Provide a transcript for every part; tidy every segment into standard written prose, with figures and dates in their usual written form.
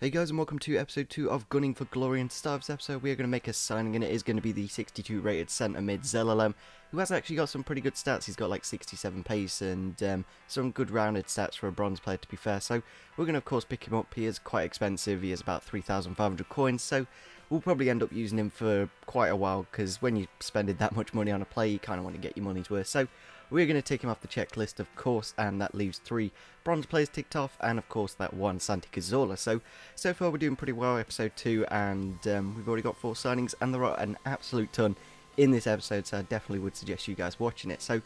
Hey guys, and welcome to episode 2 of Gunning for Glory. And to start this episode, we are going to make a signing, and it is going to be the 62 rated centre mid Zelalem, who has actually got some pretty good stats. He's got like 67 pace and some good rounded stats for a bronze player, to be fair. So we're going to of course pick him up. He is quite expensive. He is about 3,500 coins, so we'll probably end up using him for quite a while, because when you're spending that much money on a player, you kind of want to get your money's worth. So we're going to take him off the checklist, of course, and that leaves 3 bronze players ticked off, and of course that 1 Santi Cazorla. So far we're doing pretty well, episode 2, and we've already got 4 signings, and there are an absolute ton in this episode, so I definitely would suggest you guys watching it. So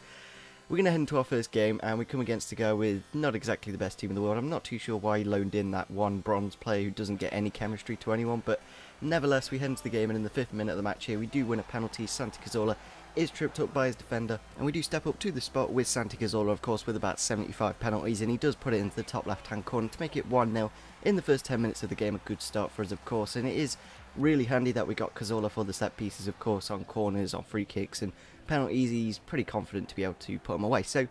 we're going to head into our first game, and we come against a guy with not exactly the best team in the world. I'm not too sure why he loaned in that 1 bronze player who doesn't get any chemistry to anyone, but nevertheless we head into the game, and in the 5th minute of the match here we do win a penalty. Santi Cazorla is tripped up by his defender, and we do step up to the spot with Santi Cazorla, of course, with about 75 penalties, and he does put it into the top left hand corner to make it 1-0 in the first 10 minutes of the game. A good start for us, of course, and it is really handy that we got Cazorla for the set pieces, of course, on corners, on free kicks and penalties. He's pretty confident to be able to put them away. So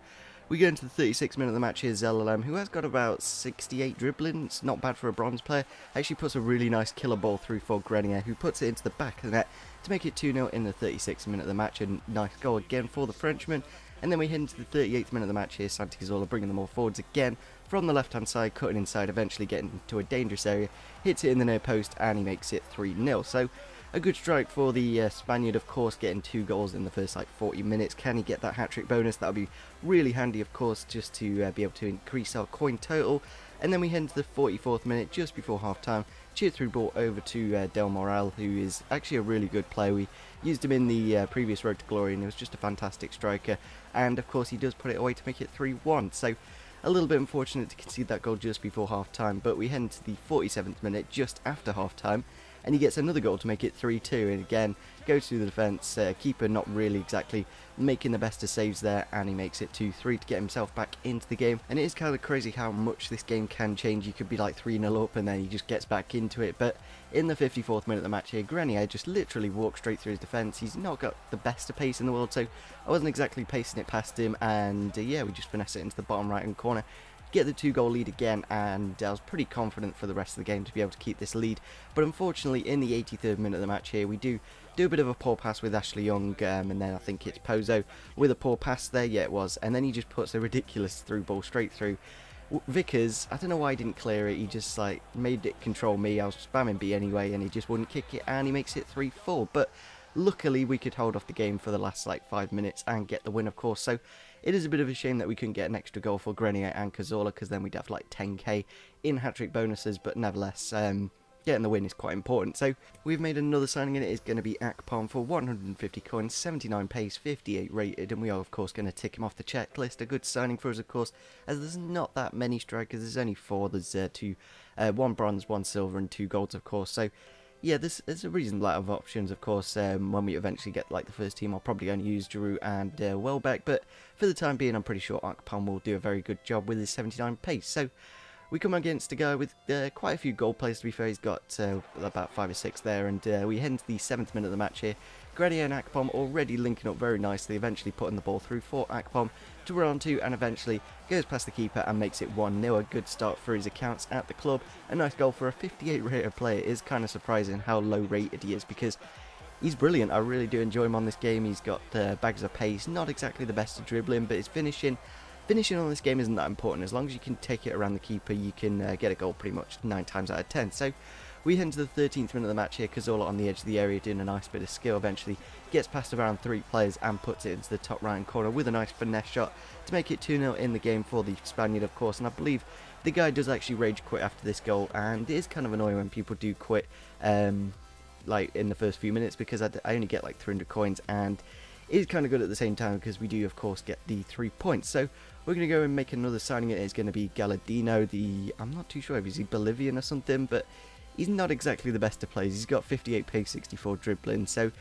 we go into the 36th minute of the match here. Zelalem, who has got about 68 dribbling, it's not bad for a bronze player, actually puts a really nice killer ball through for Grenier, who puts it into the back of the net to make it 2-0 in the 36th minute of the match. A nice goal again for the Frenchman. And then we head into the 38th minute of the match here. Santi Cazorla bringing them all forwards again from the left hand side, cutting inside, eventually getting into a dangerous area, hits it in the near post, and he makes it 3-0. So a good strike for the Spaniard, of course, getting 2 goals in the first 40 minutes. Can he get that hat-trick bonus? That would be really handy, of course, just to be able to increase our coin total. And then we head into the 44th minute, just before half-time. Cheer through ball over to Del Moral, who is actually a really good player. We used him in the previous Road to Glory, and he was just a fantastic striker. And of course he does put it away to make it 3-1. So a little bit unfortunate to concede that goal just before half-time, but we head into the 47th minute, just after half-time, and he gets another goal to make it 3-2, and again goes through the defence, keeper not really exactly making the best of saves there, and he makes it 2-3 to get himself back into the game. And it is kind of crazy how much this game can change. You could be like 3-0 up and then he just gets back into it. But in the 54th minute of the match here, Grenier just literally walks straight through his defence. He's not got the best of pace in the world, so I wasn't exactly pacing it past him, and yeah, we just finesse it into the bottom right hand corner, get the 2-goal lead again, and I was pretty confident for the rest of the game to be able to keep this lead. But unfortunately, in the 83rd minute of the match here, we do a bit of a poor pass with Ashley Young, and then I think it's Pozo with a poor pass there. Yeah, it was. And then he just puts a ridiculous through ball straight through. Vickers, I don't know why he didn't clear it. He just made it control me. I was spamming B anyway, and he just wouldn't kick it, and he makes it 3-4. But luckily, we could hold off the game for the last 5 minutes and get the win, of course. So it is a bit of a shame that we couldn't get an extra goal for Grenier and Cazorla, because then we'd have 10k in hat-trick bonuses. But nevertheless, getting the win is quite important. So we've made another signing, and it is going to be Akpom for 150 coins, 79 pace, 58 rated, and we are of course going to tick him off the checklist. A good signing for us, of course, as there's not that many strikers. There's only 4. There's 1 bronze, 1 silver, and 2 golds, of course. So yeah, there's a reasonable amount of options, of course. When we eventually get the first team, I'll probably only use Giroud and Welbeck, but for the time being, I'm pretty sure Akpom will do a very good job with his 79 pace. So we come against a guy with quite a few goal players, to be fair. He's got about 5 or 6 there, and we head into the 7th minute of the match here. Grenier and Akpom already linking up very nicely, eventually putting the ball through for Akpom to run onto, and eventually goes past the keeper and makes it 1-0. A good start for his accounts at the club. A nice goal for a 58 rated player. It is kind of surprising how low rated he is, because he's brilliant. I really do enjoy him on this game. He's got bags of pace, not exactly the best at dribbling, but his finishing on this game isn't that important. As long as you can take it around the keeper, you can get a goal pretty much 9 times out of 10. So we head into the 13th minute of the match here. Cazorla on the edge of the area doing a nice bit of skill, eventually gets past around 3 players and puts it into the top right hand corner with a nice finesse shot to make it 2-0 in the game for the Spaniard, of course. And I believe the guy does actually rage quit after this goal, and it is kind of annoying when people do quit in the first few minutes, because I only get 300 coins, and it is kind of good at the same time, because we do of course get the 3 points. So we're going to go and make another signing. It is going to be Galadino, I'm not too sure if he's Bolivian or something, but he's not exactly the best of players. He's got 58 pace, 64 dribbling, so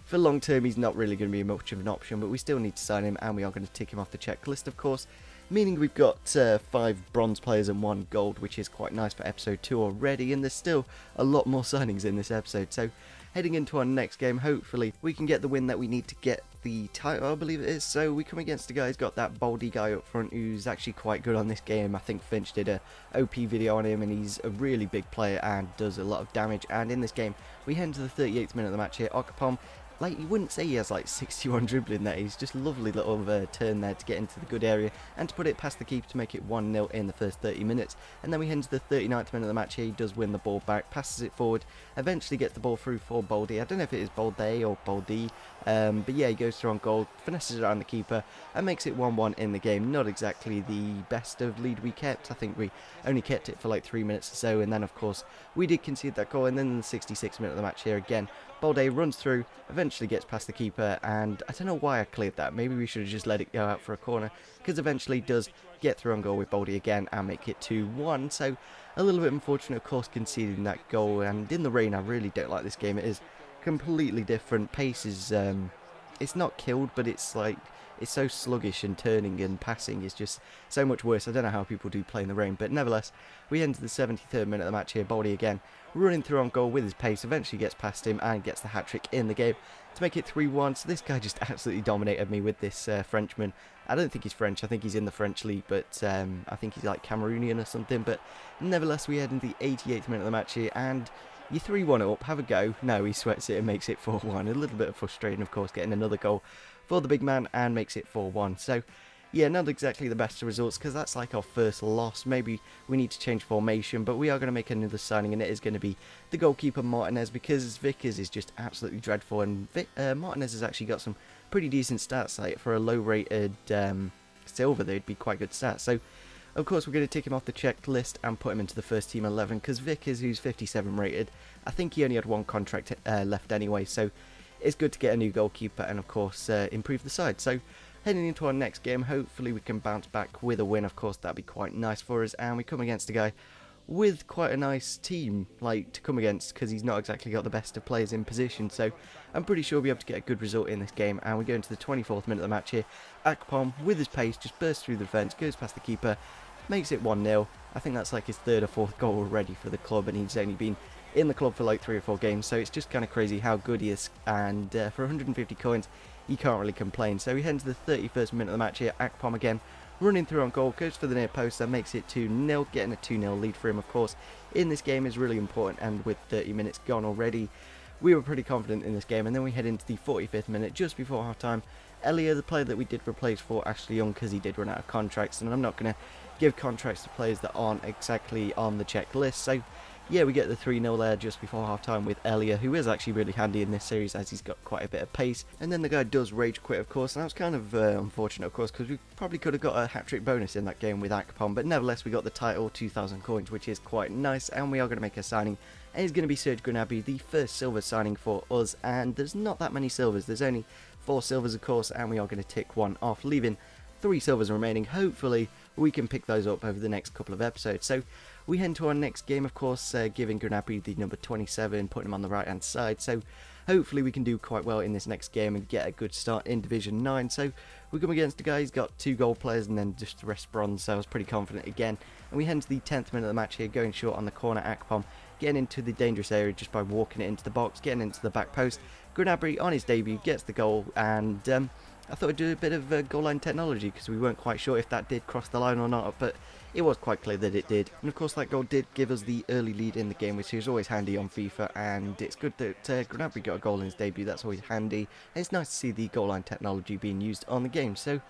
for long term he's not really going to be much of an option, but we still need to sign him, and we are going to tick him off the checklist, of course. meaning we've got 5 bronze players and 1 gold, which is quite nice for episode 2 already, and there's still a lot more signings in this episode. So heading into our next game, hopefully we can get the win that we need to get the title, I believe it is. So we come against a guy who's got that Baldy guy up front who's actually quite good on this game. I think Finch did a OP video on him, and he's a really big player and does a lot of damage. And in this game, we head into the 38th minute of the match here. Okapom, like, you wouldn't say he has like 61 dribbling there. He's just a lovely little turn there to get into the good area and to put it past the keeper to make it 1-0 in the first 30 minutes. And then we head into the 39th minute of the match here. He does win the ball back, passes it forward, eventually gets the ball through for Baldy. I don't know if it is Baldy or Baldy, but yeah, he goes through on goal, finesses around the keeper and makes it 1-1 in the game. Not exactly the best of lead we kept. I think we only kept it for like 3 minutes or so, and then of course we did concede that goal. And then in the 66th minute of the match here again, Balde runs through, eventually gets past the keeper, and I don't know why I cleared that. Maybe we should have just let it go out for a corner, because eventually does get through on goal with Balde again and make it 2-1. So a little bit unfortunate, of course, conceding that goal. And in the rain, I really don't like this game. It is completely different. Pace is, it's not killed, but it's like, it's so sluggish, and turning and passing is just so much worse. I don't know how people do play in the rain, but nevertheless, we enter the 73rd minute of the match here. Baldy again running through on goal with his pace, eventually gets past him and gets the hat-trick in the game to make it 3-1. So this guy just absolutely dominated me with this Frenchman. I don't think he's French, I think he's in the French league, but I think he's like Cameroonian or something. But nevertheless, we head into the 88th minute of the match here, and you're 3-1 up, have a go. No, he sweats it and makes it 4-1. A little bit of frustration, of course, getting another goal for the big man and makes it 4-1. So yeah, not exactly the best of results, because that's like our first loss. Maybe we need to change formation, but we are going to make another signing, and it is going to be the goalkeeper Martinez, because Vickers is just absolutely dreadful. And Martinez has actually got some pretty decent stats. Like for a low rated silver, they'd be quite good stats. So of course we're going to tick him off the checklist and put him into the first team 11, because Vickers, who's 57 rated, I think he only had 1 contract left anyway, so it's good to get a new goalkeeper and of course improve the side. So heading into our next game, hopefully we can bounce back with a win. Of course, that'd be quite nice for us. And we come against a guy with quite a nice team, like, to come against, because he's not exactly got the best of players in position. So I'm pretty sure we'll be able to get a good result in this game. And we go into the 24th minute of the match here. Akpom, with his pace, just bursts through the defence, goes past the keeper, makes it 1-0. I think that's like his 3rd or 4th goal already for the club, and he's only been in the club for like 3 or 4 games. So it's just kind of crazy how good he is. And for 150 coins, you can't really complain. So we head into the 31st minute of the match here. Akpom again running through on goal, goes for the near post and makes it 2-0, getting a 2-0 lead for him. Of course, in this game is really important, and with 30 minutes gone already, we were pretty confident in this game. And then we head into the 45th minute, just before half time. Elia, the player that we did replace for Ashley Young, because he did run out of contracts, and I'm not going to give contracts to players that aren't exactly on the checklist. So yeah, we get the 3-0 there just before half-time with Elia, who is actually really handy in this series as he's got quite a bit of pace. And then the guy does rage quit, of course, and that was kind of unfortunate, of course, because we probably could have got a hat-trick bonus in that game with Akpom, but nevertheless, we got the title, 2,000 coins, which is quite nice, and we are going to make a signing, and it's going to be Serge Gnabry, the first silver signing for us, and there's not that many silvers, there's only 4 silvers, of course, and we are going to tick 1 off, leaving 3 silvers remaining. Hopefully we can pick those up over the next couple of episodes. So we head to our next game, of course, giving Gnabry the number 27, putting him on the right hand side. So hopefully we can do quite well in this next game and get a good start in Division 9. So we come against a guy who's got 2 gold players and then just the rest bronze, so I was pretty confident again. And we head into the 10th minute of the match here, going short on the corner. Akpom getting into the dangerous area just by walking it into the box, getting into the back post. Gnabry on his debut gets the goal, and I thought I'd do a bit of goal line technology, because we weren't quite sure if that did cross the line or not, but it was quite clear that it did. And of course that goal did give us the early lead in the game, which is always handy on FIFA, and it's good that Gnabry got a goal in his debut. That's always handy, and it's nice to see the goal line technology being used on the game. So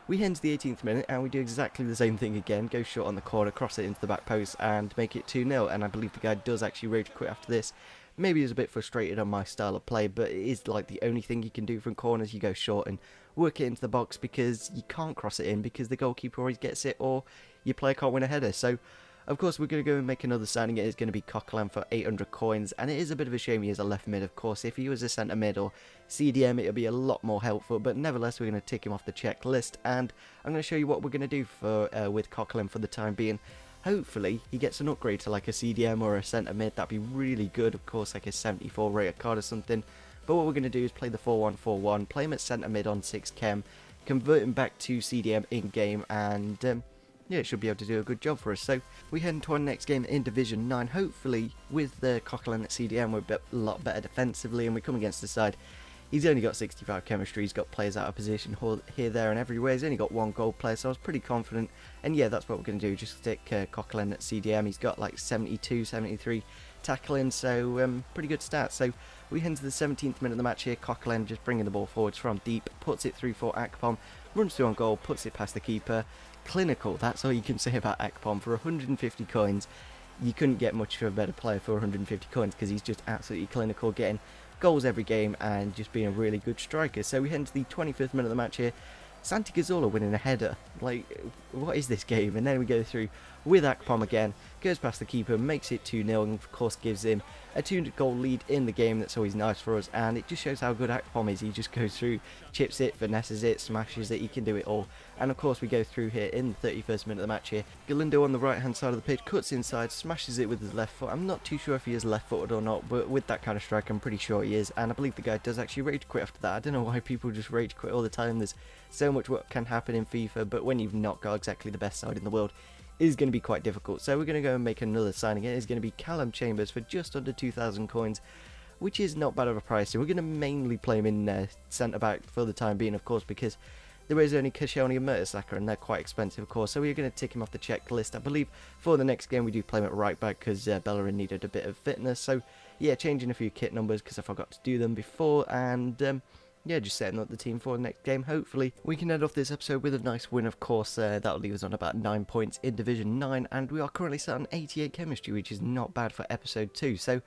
we head to the 18th minute and we do exactly the same thing again, go short on the corner, cross it into the back post and make it 2-0, and I believe the guy does actually rage quit after this. Maybe he's a bit frustrated on my style of play, but it is like the only thing you can do from corners. You go short and work it into the box, because you can't cross it in because the goalkeeper always gets it, or your player can't win a header. So of course we're going to go and make another signing. It is going to be Coquelin for 800 coins, and it is a bit of a shame he is a left mid. Of course, if he was a centre mid or CDM, it would be a lot more helpful, but nevertheless we're going to tick him off the checklist, and I'm going to show you what we're going to do for with Coquelin for the time being. Hopefully he gets an upgrade to like a CDM or a centre mid. That'd be really good, of course, like a 74 rated card or something. But what we're going to do is play the 4-1-4-1, play him at centre mid on 6 chem, convert him back to CDM in-game, and yeah, it should be able to do a good job for us. So we head into our next game in Division 9. Hopefully, with the Coquelin at CDM, we're a lot better defensively, and we come against the side. He's only got 65 chemistry, he's got players out of position here, there and everywhere. He's only got one gold player, so I was pretty confident. And yeah, that's what we're going to do, just stick Coquelin at CDM. He's got like 72, 73 tackling, so pretty good stats. So we head into the 17th minute of the match here. Coquelin just bringing the ball forwards from deep, puts it through for Akpom, runs through on goal, puts it past the keeper. Clinical, that's all you can say about Akpom. For 150 coins, you couldn't get much of a better player for 150 coins, because he's just absolutely clinical, getting goals every game and just being a really good striker. So we head into the 25th minute of the match here. Santi Cazorla winning a header. Like, what is this game? And then we go through with Akpom again, goes past the keeper, makes it 2-0, and of course gives him a 2-goal lead in the game. That's always nice for us, and it just shows how good Akpom is. He just goes through, chips it, finesses it, smashes it, he can do it all. And of course we go through here in the 31st minute of the match here. Galindo on the right hand side of the pitch, cuts inside, smashes it with his left foot. I'm not too sure if he is left footed or not, but with that kind of strike I'm pretty sure he is, and I believe the guy does actually rage quit after that. I don't know why people just rage quit all the time. There's so much what can happen in FIFA, but when you've not got exactly the best side in the world, it is going to be quite difficult. So we're going to go and make another signing. It is going to be Callum Chambers for just under 2,000 coins, which is not bad of a price. So we're going to mainly play him in centre back for the time being, of course, because there is only Koscielny and Mertesacker, and they're quite expensive, of course. So we're going to tick him off the checklist. I believe for the next game we do play him at right back, because Bellerin needed a bit of fitness. So yeah, changing a few kit numbers because I forgot to do them before, and yeah, just setting up the team for the next game. Hopefully we can end off this episode with a nice win, of course. That'll leave us on about 9 points in Division 9, and we are currently set on 88 chemistry, which is not bad for episode 2. So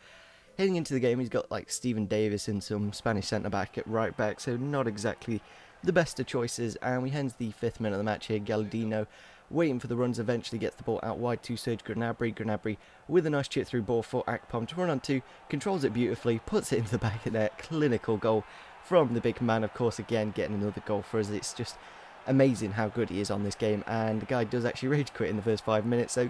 heading into the game, he's got like Stephen Davis and some Spanish centre-back at right back, so not exactly the best of choices. And we head to the 5th minute of the match here. Galadino waiting for the runs, eventually gets the ball out wide to Serge Gnabry. Gnabry with a nice chip through ball for Akpom to run onto, controls it beautifully, puts it into the back of net. Clinical goal from the big man, of course, again getting another goal for us. It's just amazing how good he is on this game, and the guy does actually rage quit in the first 5 minutes. So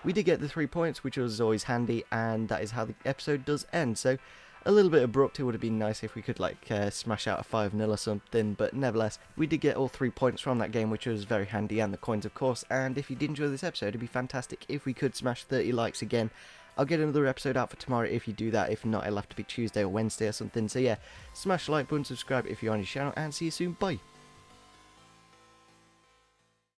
we did get the 3 points, which was always handy, and that is how the episode does end. So a little bit abrupt. It would have been nice if we could like smash out a 5-0 or something, but nevertheless we did get all 3 points from that game, which was very handy, and the coins, of course. And if you did enjoy this episode, it'd be fantastic if we could smash 30 likes again. I'll get another episode out for tomorrow if you do that. If not, it'll have to be Tuesday or Wednesday or something. So yeah, smash the like button, subscribe if you're on your channel, and see you soon. Bye.